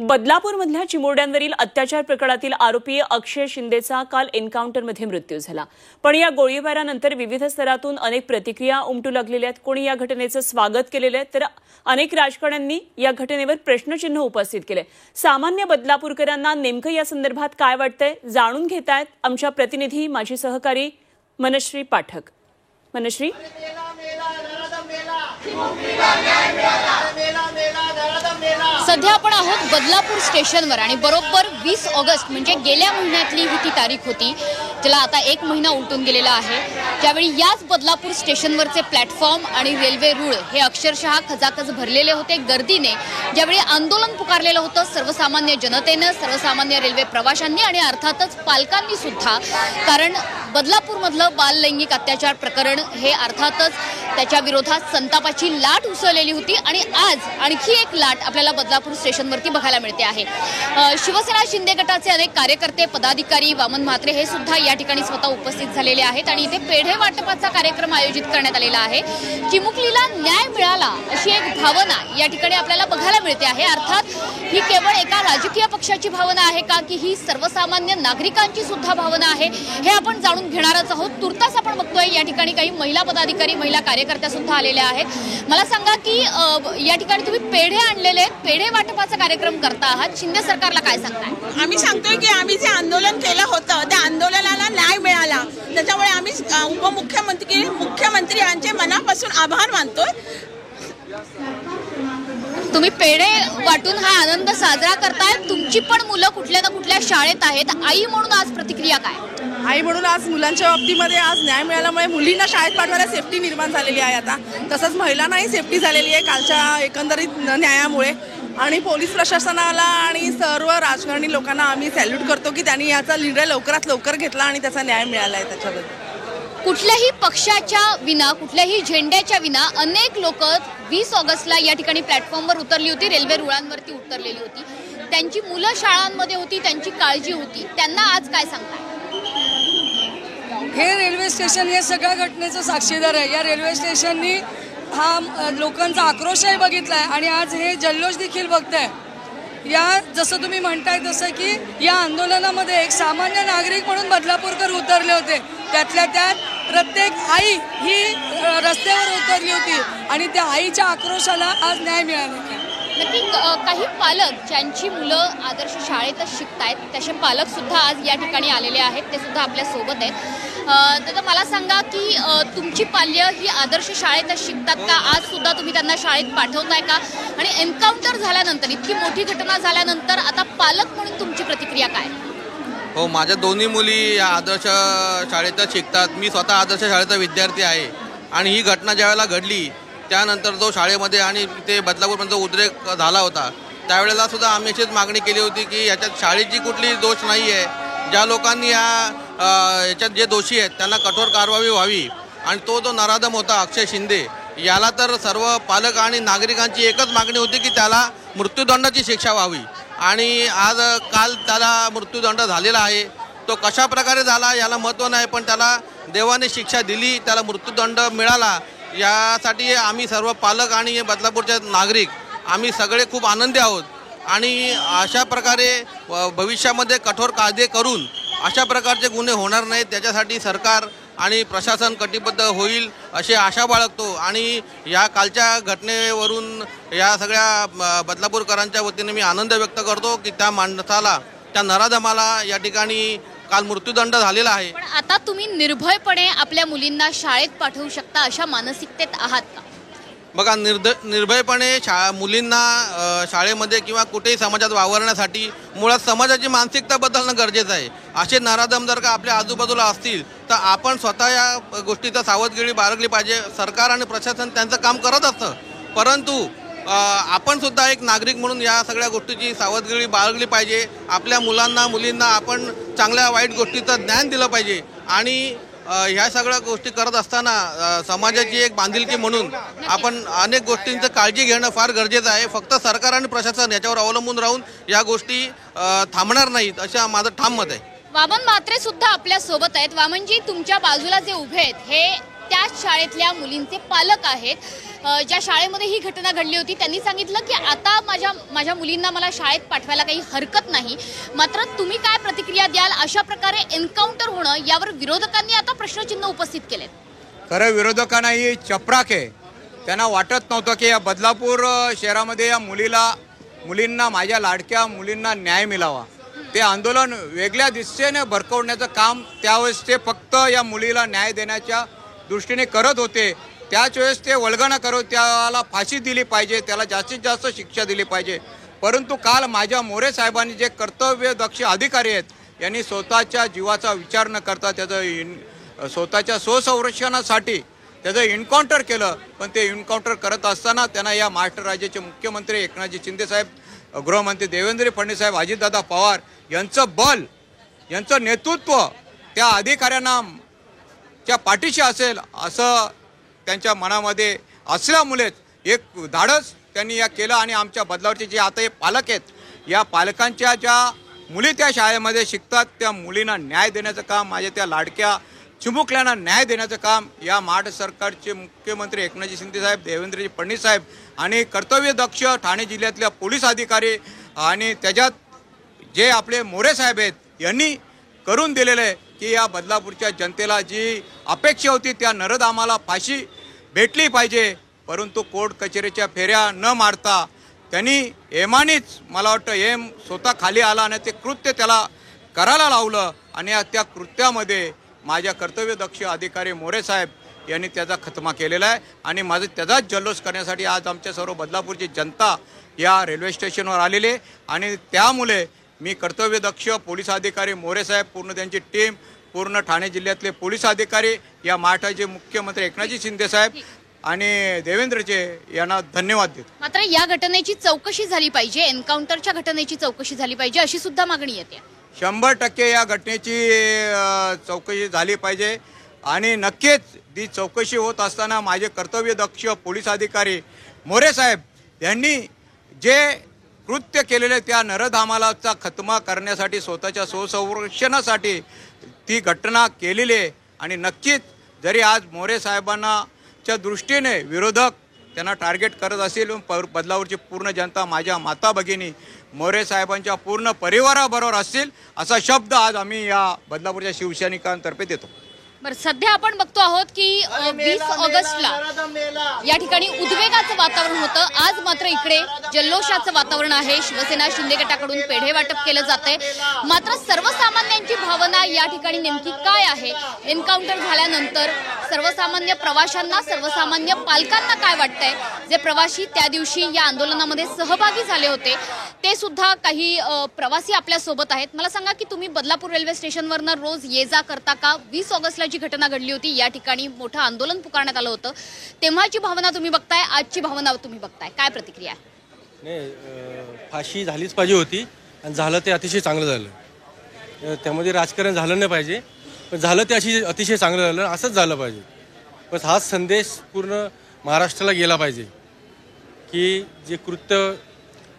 बदलापूरमधल्या चिमुरड्यांवरील अत्याचार प्रकरणातील आरोपी अक्षय शिंदेचा काल एन्काउंटरमध्ये मृत्यू झाला। पण या गोळीबारानंतर विविध स्तरातून अनेक प्रतिक्रिया उमटू लागलेल्या आहेत। कोणी या घटनेचं स्वागत केलेलं आहे तर अनेक राजकारण्यांनी या घटनेवर प्रश्नचिन्ह उपस्थित केले। सामान्य बदलापूरकरांना नेमकं या संदर्भात काय वाटतंय जाणून घेतायत आमच्या प्रतिनिधी माजी सहकारी मनश्री पाठक। मनश्री, सध्या आपण आहोत बदलापूर स्टेशनवर आणि बरोबर 20 ऑगस्ट म्हणजे गेल्या महिन्यातली ही ती तारीख होती, ज्याला आता 1 महिना उलटून गेलेला आहे, ज्यावेळी याच बदलापूर स्टेशनवरचे प्लॅटफॉर्म आणि रेल्वे रूळ हे अक्षरशः खचाखच भरलेले होते गर्दीने। ज्यावेळी आंदोलन पुकारलेलं होतं सर्वसामान्य जनतेनं, सर्वसामान्य रेल्वे प्रवाशांनी आणि अर्थातच पालकांनी सुद्धा, कारण बदलापूरमधलं बाल लैंगिक अत्याचार प्रकरण हे अर्थातच त्याच्या विरोधात संतापाची लाट उसळलेली होती आणि आज आणखी एक लाट आपल्याला बदलापूर स्टेशनवरती बघायला मिळते आहे। शिवसेना शिंदे गटाचे अनेक कार्यकर्ते, पदाधिकारी, वामन म्हात्रे हे सुद्धा या ठिकाणी स्वतः उपस्थित झालेले आहेत आणि इथे पेढे वाटपाचा कार्यक्रम आयोजित करण्यात आलेला आहे। चिमुकलीला न्याय मिळाला अशी एक भावना या ठिकाणी आपल्याला बघायला मिळते आहे। अर्थात ही केवळ एका राजकीय पक्षाची भावना आहे का की ही सर्वसामान्य नागरिकांची सुद्धा भावना आहे, हे आपण जाणून घेणारच आहोत। तुर्तास आपण बघतोय या ठिकाणी काही महिला पदाधिकारी, महिला कार्यकर्त्या सुद्धा आलेल्या आहेत। मला सांगा की या ठिकाणी तुम्ही पेढे आणलेले आहेत, पेढे वाटपाचा कार्यक्रम करता आहात, शिंदे सरकारला काय सांगताय? आम्ही सांगतोय की आम्ही जे आंदोलन केलं होतं त्या आंदोलनाला न्याय मिळाला, त्याच्यामुळे आम्ही मुख्यमंत्री यांचे मनापासून आभार मानतोय। तुम्ही पेढे वाटून हा आनंद साजरा करताय, तुमची पण मुलं कुठल्या ना कुठल्या शाळेत आहेत, आई म्हणून आज प्रतिक्रिया काय? आई म्हणून आज मुलांच्या बाबतीमध्ये आज न्याय मिळाल्यामुळे मुलींना शाळेत पाठवायला सेफ्टी निर्माण झालेली आहे आता, तसंच महिलांनाही सेफ्टी झालेली आहे कालच्या एकंदरीत न्यायामुळे। आणि पोलीस प्रशासनाला आणि सर्व राजकारणी लोकांना आम्ही सॅल्यूट करतो की त्यांनी याचा निर्णय लवकरात लवकर घेतला आणि त्याचा न्याय मिळाला आहे। त्याच्याबद्दल कुठल्याही पक्षाच्या विना, कुठल्याही झेंड्याच्या विना अनेक लोक 20 ऑगस्टला या ठिकाणी प्लॅटफॉर्मवर उतरली होती, रेल्वे रुळांवरती उतरलेली होती, त्यांची मुलं शाळांमध्ये होती, त्यांची काळजी होती, त्यांना आज काय सांगताय? हे रेल्वे स्टेशन हे सगळ्या घटनेचं साक्षीदार आहे। या रेल्वे स्टेशननी हा लोकांचा आक्रोशही बघितलाय आणि आज हे जल्लोष देखील बघताय। या जसं तुम्ही म्हणताय तसं की या आंदोलनामध्ये एक सामान्य नागरिक म्हणून बदलापूरकर उतरले होते, त्यातल्या त्यात प्रत्येक आई ही रस्त्यावर उतरली होती आणि त्या आईच्या आक्रोशाला आज न्याय मिळाला। नक्की काही पालक ज्यांची मुलं आदर्श शाळेतच शिकतायत तसे पालक सुद्धा आज या ठिकाणी आलेले आहेत, ते सुद्धा आपल्या सोबत आहेत। तर मला सांगा की तुमची पाल्य ही आदर्श शाळेतच शिकतात का? आज सुद्धा तुम्ही त्यांना शाळेत पाठवताय का? आणि एन्काउंटर झाल्यानंतर, इतकी मोठी घटना झाल्यानंतर आता पालक म्हणून तुमची प्रतिक्रिया काय? हो, माझ्या दोन्ही मुली या आदर्श शाळेतच शिकतात। मी स्वतः आदर्श शाळेचा विद्यार्थी आहे आणि ही घटना ज्यावेळेला घडली त्यानंतर जो शाळेमध्ये आणि ते बदलापूरमध्ये उद्रेक झाला होता त्यावेळेला सुद्धा आम्ही अशीच मागणी केली होती की याच्यात शाळेची कुठली दोष नाही आहे, ज्या लोकांनी याच्यात जे दोषी आहेत त्यांना कठोर कारवाई व्हावी। आणि तो जो नराधम होता अक्षय शिंदे, याला तर सर्व पालक आणि नागरिकांची एकच मागणी होती की त्याला मृत्यूदंडाची शिक्षा व्हावी आणि आज काल त्याला मृत्यूदंड झालेला आहे। तो कशा प्रकारे झाला याला महत्त्व नाही, पण त्याला देवाने शिक्षा दिली, त्याला मृत्यूदंड मिळाला, यासाठी आम्ही सर्व पालक आणि बदलापूरचे नागरिक आम्ही सगळे खूप आनंदी आहोत। आणि अशा प्रकारे भविष्यामध्ये कठोर कायदे करून अशा प्रकारचे गुन्हे होणार नाहीत, त्याच्यासाठी सरकार आणि प्रशासन कटिबद्ध होईल अशी आशा बाळगतो। आणि या कालच्या घटनेवरून या सगळ्या बदलापूरकरांच्या वतीने मी आनंद व्यक्त करतो की त्या माणसाला, त्या नराधमाला या ठिकाणी काल मृत्यूदंड झालेला आहे। पण आता तुम्ही निर्भयपणे आपल्या मुलींना शाळेत पाठवू शकता अशा मानसिकतेत आहात का? बघा, निर्भयपणे मुलींना शाळेमध्ये किंवा कुठेही समाजात वावरण्यासाठी मुळात समाजाची मानसिकता बदलणं गरजेचं आहे। असे नराधम जर का आपल्या आजूबाजूला असतील तर आपण स्वतः या गोष्टीचा सावधगिरी बाळगली पाहिजे। सरकार आणि प्रशासन त्यांचं काम करत असतं, परंतु आपण सुद्धा एक नागरिक म्हणून या सगळ्या गोष्टीची सावधगिरी बाळगली पाहिजे। आपल्या मुलांना, मुलींना आपण चांगल्या वाईट गोष्टीचं ज्ञान दिलं पाहिजे आणि ह्या सगळ्या गोष्टी करत असताना समाजाची एक बांधिलकी म्हणून आपण अनेक गोष्टींचं काळजी घेणं फार गरजेचं आहे। फक्त सरकार आणि प्रशासन याच्यावर अवलंबून राहून या गोष्टी थांबणार नाहीत असं माझं ठाम मत आहे। वामन म्हात्रे सुद्धा आपल्या सोबत आहेत। वामनजी, तुमच्या बाजूला जे उभे आहेत हे त्याच शाळेतल्या मुलींचे पालक आहेत, ज्या शाळेमध्ये ही घटना घडली होती. त्यांनी सांगितलं की आता माझ्या मुलींना मला शाळेत पाठवायला काही हरकत नाही. मात्र तुम्ही काय प्रतिक्रिया द्याल? अशा प्रकारे एन्काउंटर होणं यावर विरोधकांनी आता प्रश्नचिन्ह उपस्थित केलेत. खरं विरोधकांना ही चपराक आहे. त्यांना वाटत नव्हतं की या बदलापूर शहरामध्ये या मुलींना, माझ्या लाडक्या मुलींना न्याय मिळावा. ते आंदोलन वेगळ्या दिशेने भरकवण्याचं काम त्यावेळेस ते फक्त या मुलीला न्याय देण्याच्या दृष्टीने करत होते. त्याच वेळेस ते वल्गना करत त्याला फाशी दिली पाहिजे, त्याला जास्तीत जास्त शिक्षा दिली पाहिजे. परंतु काल माझ्या मोरे साहेबांनी जे कर्तव्यदक्ष अधिकारी आहेत यांनी स्वतःच्या जीवाचा विचार न करता त्याचं स्वतःच्या स्वसंरक्षणासाठी त्याचं एन्काउंटर केलं. पण ते एन्काउंटर करत असताना त्यांना या महाराष्ट्र राज्याचे मुख्यमंत्री एकनाथजी शिंदेसाहेब, गृहमंत्री देवेंद्र फडणवीस साहेब, अजितदादा पवार यांचं बल, यांचं नेतृत्व त्या अधिकाऱ्यांना च्या पाठीशी असेल असं त्यांच्या मनामध्ये असल्यामुळेच एक धाडस त्यांनी या केलं. आणि आमच्या बदलावरचे जे आता हे पालक आहेत, या पालकांच्या ज्या मुली त्या शाळेमध्ये शिकतात त्या मुलींना न्याय देण्याचं काम, माझ्या त्या लाडक्या चिमुकल्यांना न्याय देण्याचं काम या महाराष्ट्र सरकारचे मुख्यमंत्री एकनाथजी शिंदेसाहेब, देवेंद्रजी फडणवीस साहेब आणि कर्तव्यदक्ष ठाणे जिल्ह्यातल्या पोलीस अधिकारी आणि त्याच्यात जे आपले मोरे साहेब आहेत यांनी करून दिलेलं आहे की या बदलापूरच्या जनतेला जी अपेक्षा होती त्या नरधामाला फाशी भेटली पाहिजे. परंतु कोर्ट कचेरीच्या फेऱ्या न मारता त्यांनी एमानीच मला वाटतं एम स्वतः खाली आला आणि ते कृत्य त्याला करायला लावलं. आणि त्या कृत्यामध्ये माझ्या कर्तव्यदक्ष अधिकारी मोरे साहेब यांनी त्याचा खतमा केलेला आहे. आणि माझं त्याचाच जल्लोष करण्यासाठी आज आमच्या सर्व बदलापूरची जनता या रेल्वे स्टेशनवर आलेली आहे. आणि त्यामुळे मी कर्तव्यदक्ष पोलीस अधिकारी मोरे साहेब, पूर्ण त्यांची टीम, पूर्ण ठाणे जिल्ह्यातले पोलीस अधिकारी, या महाराष्ट्राचे मुख्यमंत्री एकनाथजी शिंदेसाहेब आणि देवेंद्रचे यांना धन्यवाद देतो. मात्र या घटनेची चौकशी झाली पाहिजे, एन्काउंटरच्या घटनेची चौकशी झाली पाहिजे अशी सुद्धा मागणी येते. 100% या घटनेची चौकशी झाली पाहिजे. आणि नक्कीच ती चौकशी होत असताना माझे कर्तव्यदक्ष पोलीस अधिकारी मोरे साहेब यांनी जे कृत्य केलेले त्या नरधामालाचा खतमा करण्यासाठी, स्वतःच्या स्वसंरक्षणासाठी ती घटना केलेली आहे. आणि नक्कीच जरी आज मोरे साहेबांनाच्या दृष्टीने विरोधक त्यांना टार्गेट करत असेल, बदलापूरची पूर्ण जनता, माझ्या माता भगिनी मोरे साहेबांच्या पूर्ण परिवाराबरोबर असतील असा शब्द आज आम्ही या बदलापूरच्या शिवसैनिकांतर्फे देतो. बरं, सध्या आपण बघतो आहोत की 20 ऑगस्टला या ठिकाणी उद्वेगाचं वातावरण होतं. आज मात्र इकडे जल्लोषाचं वातावरण आहे. शिवसेना शिंदे गटाकडून पेढे वाटप केलं जातंय. मात्र सर्वसामान्यांची भावना या ठिकाणी नेमकी काय आहे? एन्काउंटर झाल्यानंतर सर्वसामान्य प्रवाशांना, सर्वसामान्य पालकांना काय वाटतंय? जे प्रवासी त्या दिवशी या आंदोलनामध्ये सहभागी झाले होते ते सुद्धा काही प्रवासी आपल्या सोबत आहेत. मला सांगा की तुम्ही बदलापूर रेल्वे स्टेशनवरनं रोज ये जा करता का? 20 ऑगस्टला जी घटना घडली होती या ठिकाणी मोठं आंदोलन पुकारण्यात आलं होतं, तेव्हाची भावना तुम्ही बघताय, आजची भावना तुम्ही बघताय, काय प्रतिक्रिया आहे? नाही, फाशी झालीच पाहिजे होती आणि झालं ते अतिशय चांगलं झालं. त्यामध्ये राजकारण झालं नाही पाहिजे, पण झालं ते अतिशय चांगलं झालं, असंच झालं पाहिजे. बस हाच संदेश पूर्ण महाराष्ट्राला गेला पाहिजे की जे कृत्य,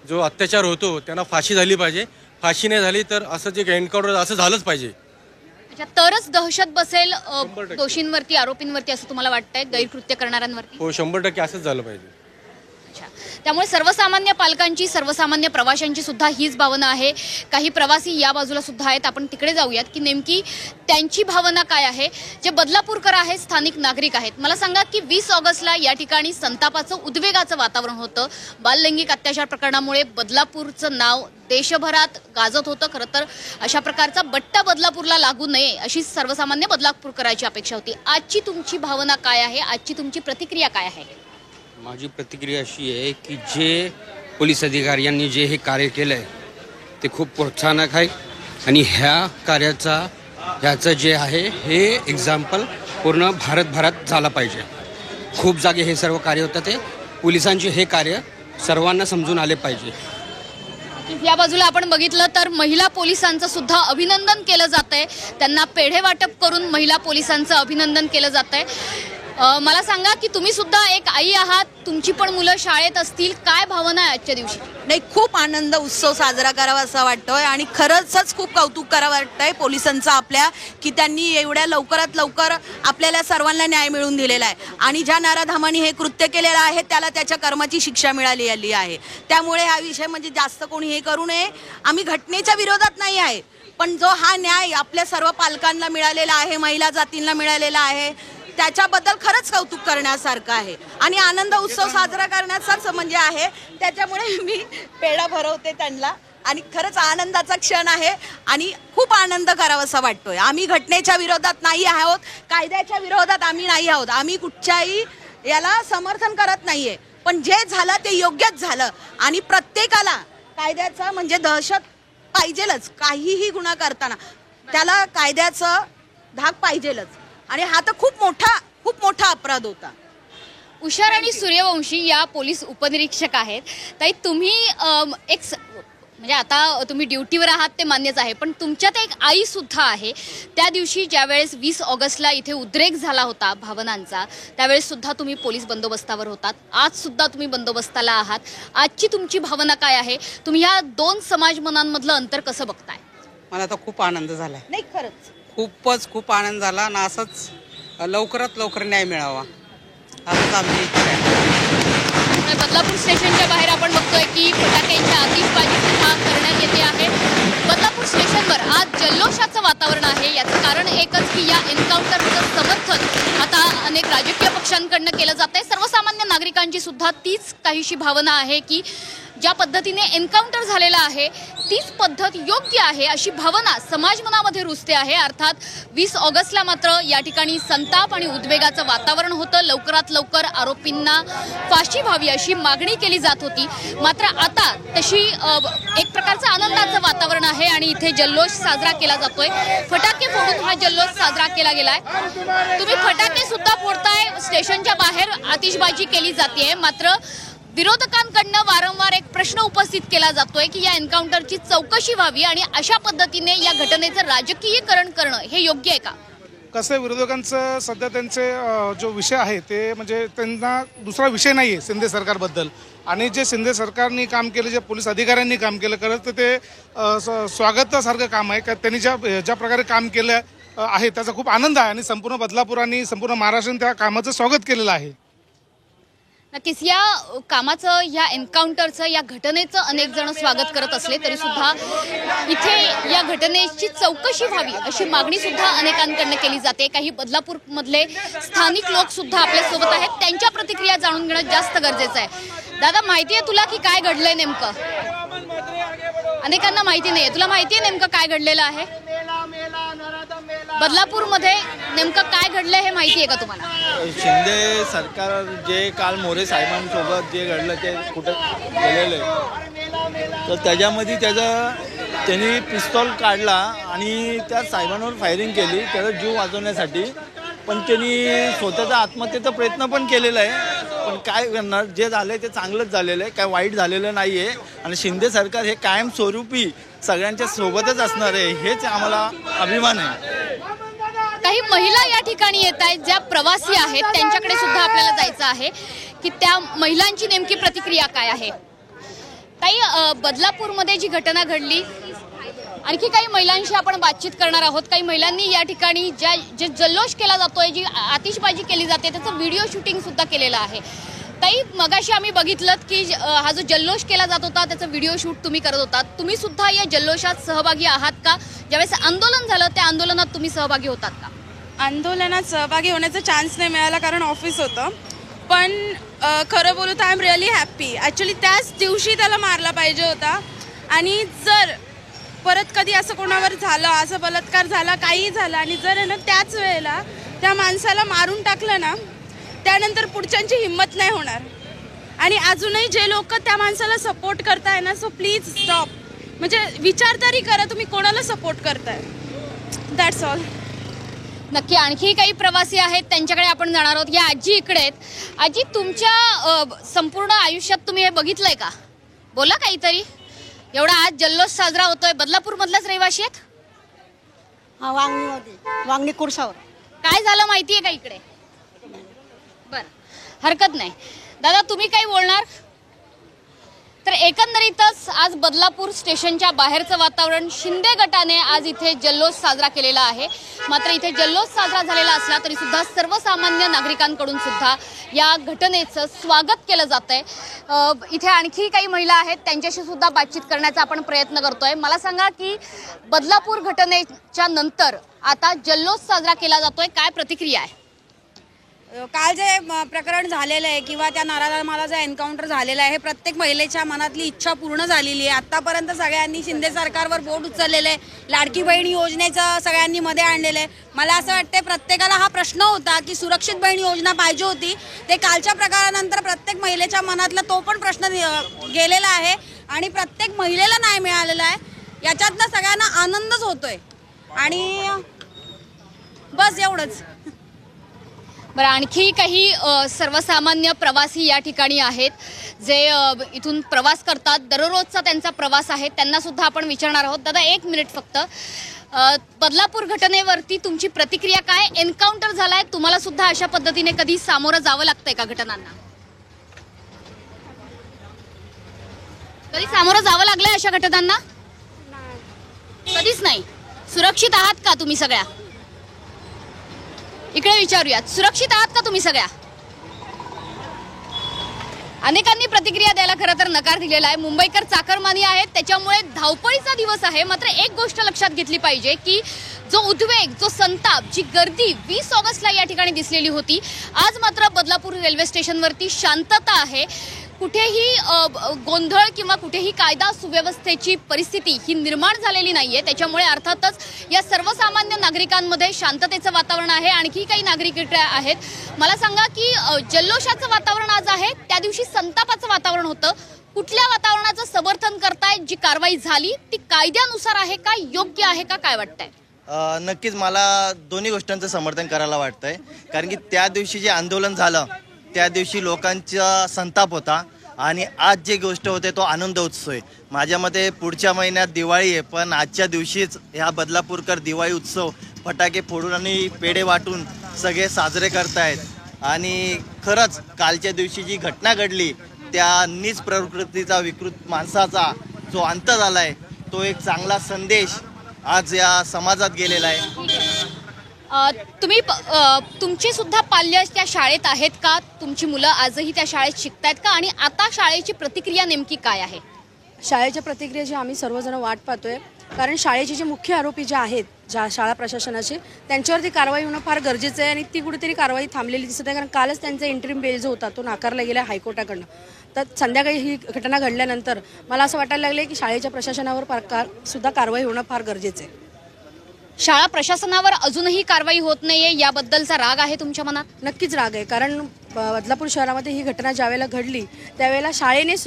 जो अत्याचार होतो त्यांना फाशी झाली पाहिजे. फाशी नाही झाली तर असं जे एन्काउंटर असं झालंच पाहिजे. अच्छा, तरच दहशत बसेल दोषींवरती, आरोपींवरती, असं तुम्हाला वाटतंय, गैरकृत्य करणाऱ्यांवरती? हो, 100% असंच झालं पाहिजे. अच्छा, त्यामुळे सर्वसामान्य पालकांची, सर्वसामान्य प्रवाशांची सुद्धा हीच भावना आहे. काही प्रवासी या बाजूला सुद्धा आहेत, आपण तिकडे जाऊयात की नेमकी त्यांची भावना काय आहे. जे बदलापूरकर आहेत, स्थानिक नागरिक आहेत, मला सांगा की 20 ऑगस्टला या ठिकाणी संतापाचं, उद्वेगाचं वातावरण होतं. बाललैंगिक अत्याचार प्रकरणामुळे बदलापूरचं नाव देशभरात गाजत होतं. खरं तर अशा प्रकारचा बट्टा बदलापूरला लागू नये अशी सर्वसामान्य बदलापूरकरांची अपेक्षा होती. आजची तुमची भावना काय आहे? आजची तुमची प्रतिक्रिया काय आहे? माझी प्रतिक्रिया अशी आहे की जे पोलीस अधिकाऱ्यांनी जे हे कार्य केलं आहे ते खूप प्रोत्साहनक आहे. आणि ह्याचं जे आहे हे एक्झाम्पल पूर्ण भारतभरात झालं पाहिजे. खूप जागे हे सर्व कार्य होतं, ते पोलिसांचे हे कार्य सर्वांना समजून आले पाहिजे. या बाजूला आपण बघितलं तर महिला पोलिसांचं सुद्धा अभिनंदन केलं जातंय. त्यांना पेढे वाटप करून महिला पोलिसांचं अभिनंदन केलं जातंय. मला सांगा की तुम्ही सुद्धा एक आई आहात, तुमची पण मुलं शाळेत असतील, काय भावना आहे आजच्या दिवशी? नाही, खूप आनंद उत्सव साजरा करावा असं वाटतोय आणि खरंच खूप कौतुक करावं वाटतंय पोलिसांचं आपल्या, की त्यांनी एवढ्या लवकरात लवकर आपल्याला सर्वांना न्याय मिळवून दिलेला आहे आणि ज्या नराधामाने हे कृत्य केलेलं आहे त्याला त्याच्या कर्माची शिक्षा मिळालेली आहे. त्यामुळे हा विषय म्हणजे जास्त कोणी हे करू नये. आम्ही घटनेच्या विरोधात नाही आहे, पण जो हा न्याय आपल्या सर्व पालकांना मिळालेला आहे, महिला जातींना मिळालेला आहे, त्याच्याबद्दल खरंच कौतुक करण्यासारखं आहे आणि आनंद उत्सव साजरा करण्याचाच म्हणजे आहे. त्याच्यामुळे मी पेढा भरवते त्यांना आणि खरंच आनंदाचा क्षण आहे आणि खूप आनंद करावासा वाटतोय. आम्ही घटनेच्या विरोधात नाही आहोत, कायद्याच्या विरोधात आम्ही नाही आहोत, आम्ही कुठच्याही याला समर्थन करत नाहीये, पण जे झालं ते योग्यच झालं आणि प्रत्येकाला कायद्याचा म्हणजे दहशत पाहिजेलच. काहीही गुन्हा करताना त्याला कायद्याचं धाक पाहिजेलच आणि हा तर खूप मोठा अपराध होता. उषा राणी सूर्यवंशी या पोलीस उपनिरीक्षक आहेत. ताई, तुम्ही म्हणजे आता तुम्ही ड्युटीवर आहात ते मान्यच आहे, पण तुमच्यात एक आई सुद्धा आहे. त्या दिवशी ज्यावेळेस 20 ऑगस्टला इथे उद्रेक झाला होता भावनांचा, त्यावेळेस सुद्धा तुम्ही पोलीस बंदोबस्तावर होतात, आज सुद्धा तुम्ही बंदोबस्ताला आहात. आजची तुमची भावना काय आहे? तुम्ही या दोन समाजमनांमधलं अंतर कसं बघताय? मला तर खूप आनंद झालाय. नाही, खरंच खूप आनंद झाला आणि असंच लवकरात लवकर न्याय मिळावा असंच आमची इच्छा आहे. बदलापूर स्टेशनच्या बाहेर आपण बघतोय की फटाक्यांच्या आतिषबाजी सुद्धा करण्यात येते आहे. बदलापूर स्टेशनवर आज जल्लोषाचं वातावरण आहे. याचं कारण एकच की या एन्काउंटरचं समर्थन आता अनेक राजकीय पक्षांकडनं केलं जात आहे. सर्वसामान्य नागरिकांची सुद्धा तीच काहीशी भावना आहे की ज्या पद्धतीने एन्काउंटर झालेला आहे तीच पद्धत योग्य आहे अशी भावना समाजमनामध्ये रुजते आहे. अर्थात 20 ऑगस्टला मात्र या ठिकाणी संताप आणि उद्वेगाचं वातावरण होतं. लवकरात लवकर आरोपींना फाशी व्हावी अशी मागणी केली जात होती. मात्र आता तशी एक प्रकारचं आनंदाचं वातावरण आहे आणि इथे जल्लोष साजरा केला जातोय. फटाके फोडून हा जल्लोष साजरा केला गेलाय. तुम्ही फटाके सुद्धा फोडताय, स्टेशनच्या बाहेर आतिषबाजी केली जाते. मात्र विरोधकांकडनं वारंवार एक प्रश्न उपस्थित केला जातोय की या एन्काउंटरची चौकशी व्हावी आणि अशा पद्धतीने या घटनेचं राजकीयकरण करणं हे योग्य आहे का? कसं विरोधकांचं सध्या त्यांचे जो विषय आहे ते म्हणजे त्यांना दुसरा विषय नाही आहे शिंदे सरकारबद्दल आणि जे शिंदे सरकारने काम केलं, जे पोलीस अधिकाऱ्यांनी काम केलं, खरंच तर ते स्वागतासारखं काम आहे. का त्यांनी ज्या प्रकारे काम केलं आहे त्याचा खूप आनंद आहे आणि संपूर्ण बदलापूर आणि संपूर्ण महाराष्ट्राने त्या कामाचं स्वागत केलेलं आहे. नक्कीच या कामाचं, या एन्काउंटरचं, या घटनेचं अनेक जण स्वागत करत असले तरी सुद्धा इथे या घटनेची चौकशी व्हावी अशी मागणी सुद्धा अनेकांकडनं केली जाते. काही बदलापूर मधले स्थानिक लोक सुद्धा आपल्या सोबत आहेत, त्यांच्या प्रतिक्रिया जाणून घेणं जास्त गरजेचं आहे. दादा, माहिती आहे तुला की काय घडलंय नेमकं? अनेकांना माहिती नाहीये. तुला माहिती आहे नेमकं काय घडलेलं आहे? बदलापूरमध्ये नेमकं काय घडलंय हे माहिती आहे का तुम्हाला? शिंदे सरकार जे काल मोरे साहेबांसोबत जे घडलं ते कुठं गेलेलं आहे, तर त्याच्यामध्ये त्यांनी पिस्तॉल काढला आणि त्या साहेबांवर फायरिंग केली त्याचा जीव वाचवण्यासाठी. पण त्यांनी स्वतःचा आत्महत्येचा प्रयत्न पण केलेला आहे. पण काय करणार, जे झालं ते चांगलंच झालेलं आहे, काय वाईट झालेलं नाही आहे. आणि शिंदे सरकार हे कायमस्वरूपी सगळ्यांच्या सोबतच असणार आहे, हेच आम्हाला अभिमान आहे. काही महिला या ठिकाणी येत आहेत, ज्या प्रवासी आहेत, त्यांच्याकडे सुद्धा आपल्याला जायचं आहे की त्या महिलांची नेमकी प्रतिक्रिया काय आहे. काही बदलापूरमध्ये जी घटना घडली, आणखी काही महिलांशी आपण बातचीत करणार आहोत. काही महिलांनी या ठिकाणी जे जल्लोष केला जातोय, जी आतिषबाजी केली जाते, त्याचं व्हिडिओ शूटिंग सुद्धा केलेलं आहे. ताई, मगाशी आम्ही बघितलं की हा जो जल्लोष केला जात होता त्याचं व्हिडिओ शूट तुम्ही करत होतात. तुम्ही सुद्धा या जल्लोषात सहभागी आहात का? ज्यावेळेस आंदोलन झालं त्या आंदोलनात तुम्ही सहभागी होतात का? आंदोलनात सहभागी होण्याचा चान्स नाही मिळाला कारण ऑफिस होतं. पण खरं बोलू तर I am really happy. Actually त्याच दिवशी त्याला मारला पाहिजे होता आणि जर परत कधी असं कोणावर झालं, असं बलात्कार झाला, काही झालं आणि जर आहे ना त्याच वेळेला त्या माणसाला मारून टाकलं ना, त्यानंतर पुढच्यांची हिंमत नाही होणार. आणि अजूनही जे लोक त्या माणसाला सपोर्ट करताय ना, सो प्लीज स्टॉप. म्हणजे विचार तरी करा तुम्ही कोणाला सपोर्ट करताय. That's all. नक्की आणखी काही प्रवासी आहेत, त्यांच्याकडे आपण जाणार आहोत. या आजी इकडे आहेत. आजी, तुमच्या संपूर्ण आयुष्यात तुम्ही हे बघितलंय का? बोला काहीतरी. एवढा आज जल्लोष साजरा होतोय, बदलापूर मधलाच रहिवाशी आहेत? हा, वांगणी कुरसावर. काय झालं माहितीये का इकडे? बरं, हरकत नाही. दादा, तुम्ही काही बोलणार? तर एकंदरीतच आज बदलापूर स्टेशनच्या बाहेरचं वातावरण, शिंदे गटाने आज इथे जल्लोष साजरा केलेला आहे. मात्र इथे जल्लोष साजरा झालेला असला तरी सुद्धा सर्वसामान्य नागरिकांकडून सुद्धा या घटनेचं स्वागत केलं जातंय. इथे आणखी काही महिला आहेत, त्यांच्याशी सुद्धा बातचीत करण्याचा आपण प्रयत्न करतोय. मला सांगा की बदलापूर घटनेच्या नंतर आता जल्लोष साजरा केला जातोय, काय प्रतिक्रिया आहे? काल जे प्रकरण झालेलं आहे किंवा त्या नारायणाला जे एन्काउंटर झालेलं आहे, हे प्रत्येक महिलेच्या मनातली इच्छा पूर्ण झालेली आहे. आतापर्यंत सगळ्यांनी शिंदे सरकारवर बोट उचललेलं आहे, लाडकी बहीण योजनेचं सगळ्यांनी मध्ये आणलेलं आहे. मला असं वाटतंय प्रत्येकाला हा प्रश्न होता की सुरक्षित बहीण योजना पाहिजे होती. ते कालच्या प्रकारानंतर प्रत्येक महिलेच्या मनातला तो पण प्रश्न गेलेला आहे आणि प्रत्येक महिलेला न्याय मिळालेला आहे. याच्यातनं सगळ्यांना आनंदच होतोय आणि बस एवढंच. बरं, आणखी काही सर्वसामान्य प्रवासी या ठिकाणी आहेत जे इथून प्रवास करतात, दररोजचा त्यांचा प्रवास आहे, त्यांना सुद्धा आपण विचारणार आहोत. दादा, 1 मिनिट फक्त. बदलापूर घटनेवरती तुमची प्रतिक्रिया काय? एन्काउंटर झालाय, तुम्हाला सुद्धा अशा पद्धतीने कधी सामोरं जावं लागतंय का घटनांना? कधी सामोरं जावं लागलंय अशा घटनांना? कधीच नाही. सुरक्षित आहात का तुम्ही सगळ्या? इकडे विचारूयात, सुरक्षित आहात का तुम्ही सगळ्या? अनेकांनी प्रतिक्रिया द्यायला खरं तर नकार दिलेला आहे. मुंबईकर चाकरमानी आहेत, त्याच्यामुळे धावपळीचा दिवस आहे. मात्र एक गोष्ट लक्षात घेतली पाहिजे की जो उद्वेग, जो संताप, जी गर्दी 20 ऑगस्टला या ठिकाणी दिसलेली होती, आज मात्र बदलापूर रेल्वे स्टेशनवरती शांतता आहे. कुठेही गोंधळ किंवा कुठेही कायदा सुव्यवस्थेची परिस्थिती ही निर्माण झालेली नाहीये. त्याच्यामुळे अर्थातच या सर्वसामान्य नागरिकांमध्ये शांततेचं वातावरण आहे. आणखी काही नागरिक इकडे आहेत. मला सांगा की जल्लोषाचं वातावरण आज आहे, त्या दिवशी संतापाचं वातावरण होतं. कुठल्या वातावरणाचं समर्थन करताय? जी कारवाई झाली ती कायद्यानुसार आहे का, योग्य आहे का, काय वाटतंय? नक्कीच मला दोन्ही गोष्टींचं समर्थन करायला वाटतंय. कारण की त्या दिवशी जे आंदोलन झालं त्या दिवशी लोकांचा संताप होता आणि आज जे गोष्ट होते तो आनंद उत्सव आहे. माझ्या मते पुढच्या महिन्यात दिवाळी आहे, पण आजच्या दिवशीच ह्या बदलापूरकर दिवाळी उत्सव फटाके फोडून आणि पेढे वाटून सगळे साजरे करतायत. आणि खरंच कालच्या दिवशी जी घटना घडली त्या नीच प्रवृत्तीचा, विकृत माणसाचा जो अंत झालाय, तो एक चांगला संदेश आज या समाजात गेलेला आहे. तुम्ही तुमची सुद्धा पाल्य त्या शाळेत आहेत का? तुमची मुलं आजही त्या शाळेत शिकतायत का? आणि आता शाळेची प्रतिक्रिया नेमकी काय आहे? शाळेच्या प्रतिक्रियेची आम्ही सर्वजण वाट पाहतोय. कारण शाळेचे जे मुख्य आरोपी जे आहेत, ज्या शाळा प्रशासनाचे, त्यांच्यावरती कारवाई होणं फार गरजेचं आहे आणि ती कुठेतरी कारवाई थांबलेली दिसत आहे. कारण कालच त्यांचा इंटरिम बेल जो होता तो नाकारला गेला हायकोर्टाकडनं. तर संध्याकाळी ही घटना घडल्यानंतर मला असं वाटायला लागलं की शाळेच्या प्रशासनावर सुद्धा कारवाई होणं फार गरजेचं आहे. शाळा प्रशासनावर अजूनही कारवाई होत नाहीये, याबद्दलचा राग आहे तुमच्या मनात? नक्कीच राग आहे. कारण बदलापूर शहरामध्ये ही घटना ज्यावेळेला घडली त्यावेळेला शाळेनेच,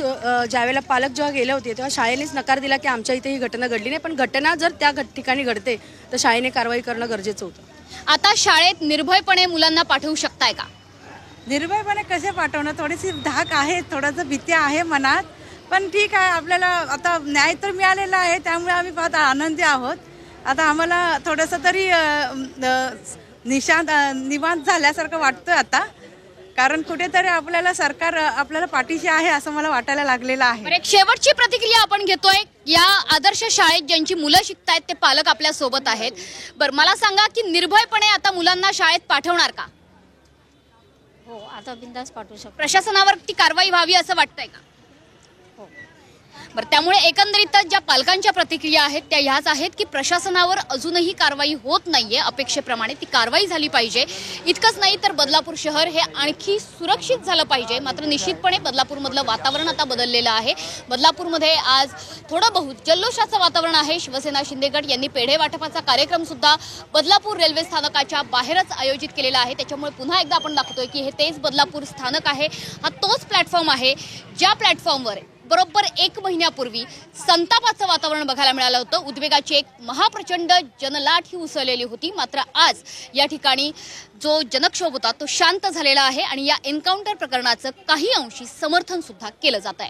ज्यावेळेला पालक जेव्हा गेले होते तेव्हा शाळेनेच नकार दिला की आमच्या इथे ही घटना घडली नाही. पण घटना जर त्या ठिकाणी घडते तर शाळेने कारवाई करणं गरजेचं होतं. आता शाळेत निर्भयपणे मुलांना पाठवू शकताय का? निर्भयपणे कसे पाठवणं, थोडीशी धाक आहे, थोडंसं भीती आहे मनात. पण ठीक आहे, आपल्याला आता न्याय तर मिळालेला आहे, त्यामुळे आम्ही फार आनंदी आहोत. आता आम्हाला थोडंसं तरी निवांत झाल्यासारखं वाटतं आता. कारण कुठेतरी आपल्याला सरकार आपल्याला पाठीशी आहे असं मला वाटायला लागलेलं आहे. एक शेवटची प्रतिक्रिया आपण घेतोय. या आदर्श शाळेत ज्यांची मुलं शिकतायत ते पालक आपल्या सोबत आहेत. बरं, मला सांगा की निर्भयपणे आता मुलांना शाळेत पाठवणार का? हो, आता बिनधास्त पाठवू शकतो. प्रशासनावर ती कारवाई व्हावी असं वाटतंय का? बरं, त्यामुळे एकंदरीतच ज्या पालकांच्या प्रतिक्रिया आहेत त्या ह्याच आहेत की प्रशासनावर अजूनही कारवाई होत नाहीये अपेक्षेप्रमाणे. ती कारवाई झाली पाहिजे. इतकंच नाही तर बदलापूर शहर हे आणखी सुरक्षित झालं पाहिजे. मात्र निश्चितपणे बदलापूरमधलं वातावरण आता बदललेलं आहे. बदलापूरमध्ये आज थोडं बहुत जल्लोषाचं वातावरण आहे. शिवसेना शिंदे गट यांनी पेढे वाटपाचा कार्यक्रम सुद्धा बदलापूर रेल्वे स्थानकाच्या बाहेरच आयोजित केलेला आहे. त्याच्यामुळे पुन्हा एकदा आपण दाखवतोय की हे तेच बदलापूर स्थानक आहे. हा तोच प्लॅटफॉर्म आहे ज्या प्लॅटफॉर्मवर बरोबर 1 महिन्यापूर्वी संतापाचं वातावरण बघायला मिळालं होतं. उद्वेगाची एक महाप्रचंड जनलाट ही उसळलेली होती. मात्र आज या ठिकाणी जो जनक्षोभ होता तो शांत झालेला आहे आणि या एन्काउंटर प्रकरणाचं काही अंशी समर्थन सुद्धा केलं जात आहे.